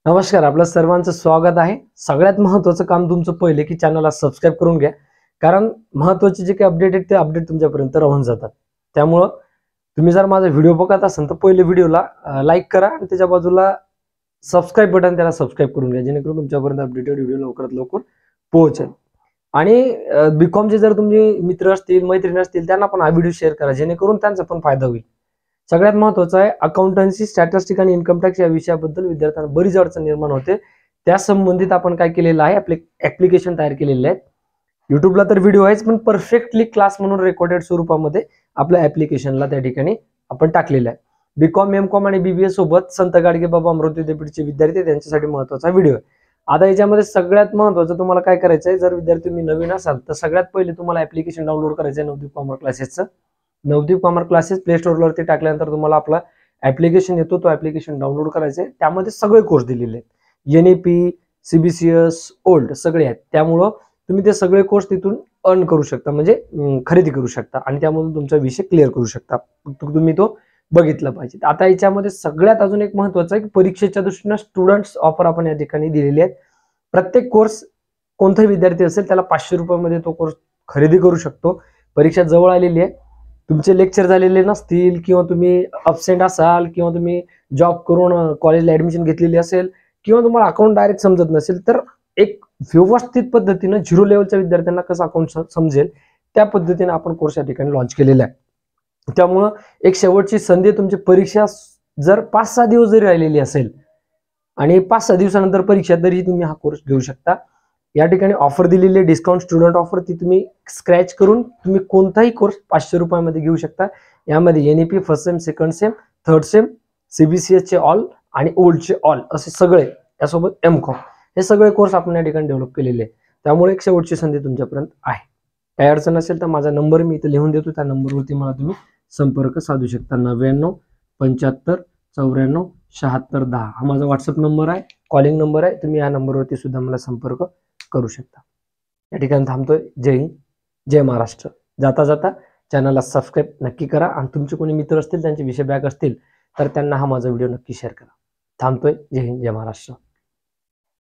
नमस्कार, आपलं सर्वांचं स्वागत आहे। सगळ्यात महत्त्वाचं काम तुमचं पहिले की चॅनलला सबस्क्राइब करून घ्या, कारण महत्त्वाचे जे काही अपडेट आहेत ते अपडेट तुमच्यापर्यंत राहून जातात। त्यामुळं तुम्ही जर माझा व्हिडिओ बघत असाल तर पहिले व्हिडिओला लाईक करा आणि त्याच्या बाजूला सबस्क्राइब बटन त्याला सबस्क्राइब करून घ्या, जेणेकरून तुमच्यापर्यंत अपडेटेड व्हिडिओ लवकरात लवकर पोहोचेल। आणि बीकॉमचे जर तुम्ही मित्र असतील, मैत्रिणी असतील, त्यांना पण हा व्हिडिओ शेअर करा, जेणेकरून त्यांचा पण फायदा होईल। सगळ्यात महत्त्वाचं आहे अकाउंटन्सी, स्टॅटिस्टिक्स आणि इन्कम टॅक्स या विषयाबद्दल विद्यार्थ्यांना बरीच अडचण निर्माण होते। त्या संबंधित आपण काय केलेलं आहे, आपले ऍप्लिकेशन तयार केलेले आहे। युट्यूबला तर व्हिडिओ आहेच, पण परफेक्टली क्लास म्हणून रेकॉर्डेड स्वरूपामध्ये आपल्या ऍप्लिकेशनला त्या ठिकाणी आपण टाकलेलं आहे। बीकॉम, एमकॉम आणि बीबीए सोबत संत गाडगेबाबा अमरावती विद्यापीठचे विद्यार्थी त्यांच्यासाठी महत्त्वाचा व्हिडिओ आहे। आता याच्यामध्ये सगळ्यात महत्त्वाचं तुम्हाला काय करायचं आहे, जर विद्यार्थी तुम्ही नवीन असाल तर सगळ्यात पहिले तुम्हाला ऍप्लिकेशन डाउनलोड करायचं आहे नवदीप कॉमर्स क्लासेसचं। नवदीप कॉमर्स क्लासेस प्ले स्टोअरवरती टाकल्यानंतर तुम्हाला आपला ऍप्लिकेशन येतो, तो ऍप्लिकेशन डाउनलोड करायचा आहे। त्यामध्ये सगळे कोर्स दिलेले आहेत, एनईपी, सीबीसीएस, ओल्ड सगळे आहेत। त्यामुळं तुम्ही ते सगळे कोर्स तिथून अर्न करू शकता, म्हणजे खरेदी करू शकता आणि त्यामधून तुमचा विषय क्लिअर करू शकता। तुम्ही तो बघितला पाहिजे। आता याच्यामध्ये सगळ्यात अजून एक महत्त्वाचं आहे की परीक्षेच्या दृष्टीने स्टुडंट्स ऑफर आपण या ठिकाणी दिलेली आहेत। प्रत्येक कोर्स कोणताही विद्यार्थी असेल त्याला 500 रुपयामध्ये तो कोर्स खरेदी करू शकतो। परीक्षा जवळ आलेली आहे, तुमचे लेक्चर झालेले नसतील किंवा तुम्ही अब्सेंट असाल किंवा तुम्ही जॉब करून कॉलेजला ऍडमिशन घेतलेली असेल किंवा तुम्हाला अकाउंट डायरेक्ट समजत नसेल, तर एक व्यवस्थित पद्धतीने 0 लेवलच्या विद्यार्थ्यांना कसं अकाउंट समजेल त्या पद्धतीने आपण कोर्स या ठिकाणी लॉन्च केलेला आहे। त्यामुळं एक शेवटची संधी, तुमची परीक्षा जर 5-6 दिवस जरी राहिलेली असेल आणि 5-6 दिवसानंतर परीक्षा, तरी तुम्ही हा कोर्स घेऊ शकता। या ठिकाणी ऑफर दिलेली आहे, डिस्काउंट स्टुडंट ऑफर, ती तुम्ही स्क्रॅच करून तुम्ही कोणताही कोर्स 500 रुपयामध्ये घेऊ शकता। यामध्ये NEP first sem, second same, third same, CBCS चे ऑल आणि ओल्डचे ऑल असे सगळे, त्यासोबत एमकॉम, हे सगळे कोर्स आपण या ठिकाणी डेव्हलप केलेले आहे। त्यामुळे एक शेवटची संधी तुमच्यापर्यंत आहे। काही अडचण असेल तर माझा नंबर मी इथे लिहून देतो, त्या नंबरवरती मला तुम्ही संपर्क साधू शकता। 99 75 94 76 10 हा माझा व्हॉट्सअप नंबर आहे, कॉलिंग नंबर आहे। तुम्ही या नंबरवरती सुद्धा मला संपर्क करू शकता। या ठिकाणी थांबतोय। जय हिंद, जय महाराष्ट्र। जाता जाता चॅनलला सबस्क्राईब नक्की करा आणि तुमचे कोणी मित्र असतील, त्यांचे विषय बॅक असतील तर त्यांना हा माझा व्हिडिओ नक्की शेअर करा। थांबतोय। जय हिंद, जय महाराष्ट्र।